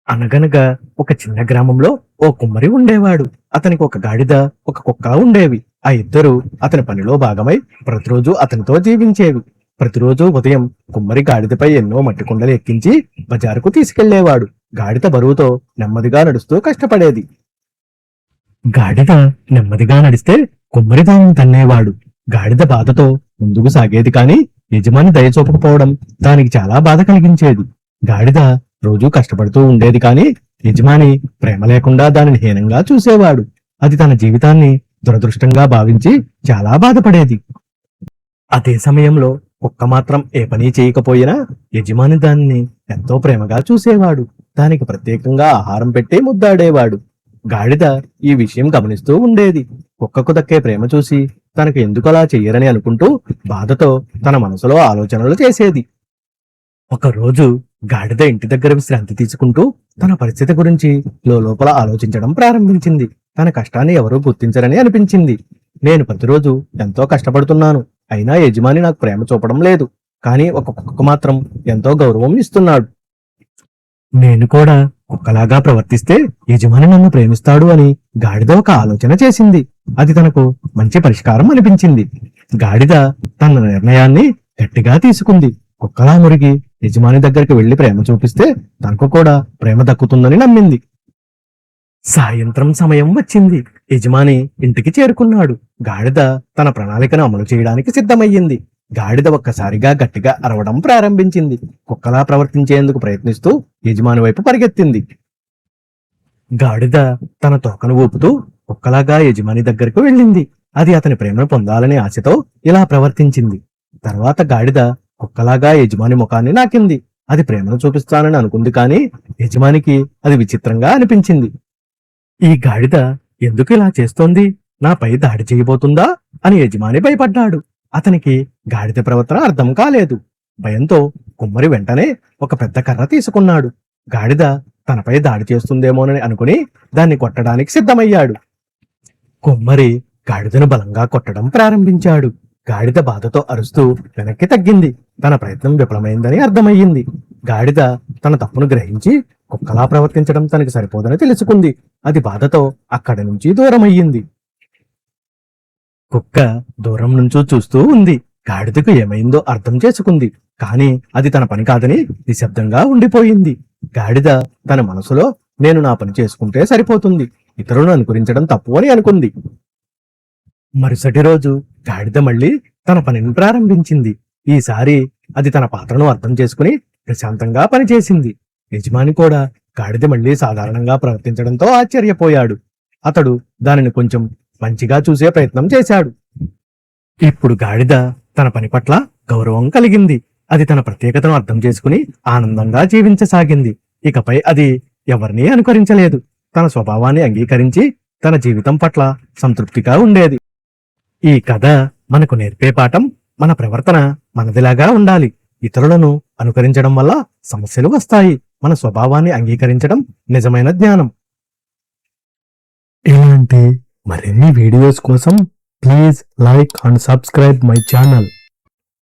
అనగనగా ఒక చిన్న గ్రామంలో ఓ కుమ్మరి ఉండేవాడు. అతనికి ఒక గాడిద, ఒక కుక్క ఉండేవి. ఆ ఇద్దరు అతని పనిలో భాగమై ప్రతిరోజు అతనితో జీవించేవి. ప్రతిరోజు ఉదయం కుమ్మరి గాడిదపై ఎన్నో మట్టి కుండలు ఎక్కించి బజారుకు తీసుకెళ్లేవాడు. గాడిద బరువుతో నెమ్మదిగా నడుస్తూ కష్టపడేది. గాడిద నెమ్మదిగా నడిస్తే కుమ్మరి దానిని తన్నేవాడు. గాడిద బాధతో ముందుకు సాగేది కాని యజమాని దయ చూపకపోవడం దానికి చాలా బాధ కలిగించేది. గాడిద రోజూ కష్టపడుతూ ఉండేది కాని యజమాని ప్రేమ లేకుండా దానిని హీనంగా చూసేవాడు. అది తన జీవితాన్ని దురదృష్టంగా భావించి చాలా బాధపడేది. అదే సమయంలో కుక్క మాత్రం ఏ పని చేయకపోయినా యజమాని దానిని ఎంతో ప్రేమగా చూసేవాడు. దానికి ప్రత్యేకంగా ఆహారం పెట్టి ముద్దాడేవాడు. గాడిద ఈ విషయం గమనిస్తూ ఉండేది. కుక్కకు దక్కే ప్రేమ చూసి తనకు ఎందుకలా చెయ్యరని అనుకుంటూ బాధతో తన మనసులో ఆలోచనలు చేసేది. ఒకరోజు గాడిద ఇంటి దగ్గర విశ్రాంతి తీసుకుంటూ తన పరిస్థితి గురించి లోపల ఆలోచించడం ప్రారంభించింది. తన కష్టాన్ని ఎవరూ గుర్తించరని అనిపించింది. నేను ప్రతిరోజు ఎంతో కష్టపడుతున్నాను, అయినా యజమాని నాకు ప్రేమ చూపడం లేదు. కానీ ఒక కుక్క మాత్రం ఎంతో గౌరవం ఇస్తున్నాడు. నేను కూడా కుక్కలాగా ప్రవర్తిస్తే యజమాని నన్ను ప్రేమిస్తాడు అని గాడిద ఒక ఆలోచన చేసింది. అది తనకు మంచి పరిష్కారం అనిపించింది. గాడిద తన నిర్ణయాన్ని గట్టిగా తీసుకుంది. కుక్కలా మురిగి యజమాని దగ్గరికి వెళ్లి ప్రేమ చూపిస్తే తనకు కూడా ప్రేమ దక్కుతుందని నమ్మింది. సాయంత్రం సమయం వచ్చింది. యజమాని ఇంటికి చేరుకున్నాడు. గాడిద తన ప్రణాళికను అమలు చేయడానికి సిద్ధమయ్యింది. గాడిద ఒక్కసారిగా గట్టిగా అరవడం ప్రారంభించింది. కుక్కలా ప్రవర్తించేందుకు ప్రయత్నిస్తూ యజమాని వైపు పరిగెత్తింది. గాడిద తన తోకను ఊపుతూ కుక్కలాగా యజమాని దగ్గరకు వెళ్ళింది. అది అతని ప్రేమను పొందాలనే ఆశతో ఇలా ప్రవర్తించింది. తర్వాత గాడిద కుక్కలాగా యజమాని ముఖాన్ని నాకింది. అది ప్రేమను చూపిస్తానని అనుకుంది కానీ యజమానికి అది విచిత్రంగా అనిపించింది. ఈ గాడిద ఎందుకు ఇలా చేస్తోంది? నాపై దాడి చేయబోతుందా అని యజమాని భయపడ్డాడు. అతనికి గాడిద ప్రవర్తన అర్థం కాలేదు. భయంతో కుమ్మరి వెంటనే ఒక పెద్ద కర్ర తీసుకున్నాడు. గాడిద తనపై దాడి చేస్తుందేమోనని అనుకుని దాన్ని కొట్టడానికి సిద్ధమయ్యాడు. కుమ్మరి గాడిదను బలంగా కొట్టడం ప్రారంభించాడు. గాడిద బాధతో అరుస్తూ వెనక్కి తగ్గింది. తన ప్రయత్నం విఫలమైందని అర్థమయ్యింది. గాడిద తన తప్పును గ్రహించి కుక్కలా ప్రవర్తించడం తనకి సరిపోదని తెలుసుకుంది. అది బాధతో అక్కడి నుంచి దూరమయ్యింది. కుక్క దూరం నుంచి చూస్తూ ఉంది. గాడిదకు ఏమైందో అర్థం చేసుకుంది. కాని అది తన పని కాదని నిశ్శబ్దంగా ఉండిపోయింది. గాడిద తన మనసులో నేను నా పని చేసుకుంటే సరిపోతుంది, ఇతరులను అనుకరించడం తప్పు అని అనుకుంది. మరుసటి రోజు గాడిద మళ్ళీ తన పనిని ప్రారంభించింది. ఈసారి అది తన పాత్రను అర్థం చేసుకుని ప్రశాంతంగా పనిచేసింది. యజమాని కూడా గాడిద మళ్ళీ సాధారణంగా ప్రవర్తించడంతో ఆశ్చర్యపోయాడు. అతడు దానిని కొంచెం మంచిగా చూసే ప్రయత్నం చేశాడు. ఇప్పుడు గాడిద తన పని పట్ల గౌరవం కలిగింది. అది తన ప్రత్యేకతను అర్థం చేసుకుని ఆనందంగా జీవించసాగింది. ఇకపై అది ఎవరినీ అనుకరించలేదు. తన స్వభావాన్ని అంగీకరించి తన జీవితం పట్ల సంతృప్తిగా ఉండేది. ఈ కథ మనకు నేర్పే పాఠం, మన ప్రవర్తన మనదిలాగా ఉండాలి. ఇతరులను అనుకరించడం వల్ల సమస్యలు వస్తాయి. మన స్వభావాన్ని అంగీకరించడం నిజమైన జ్ఞానం. ఇలాంటి మరిన్ని వీడియోస్ కోసం please like and subscribe my channel.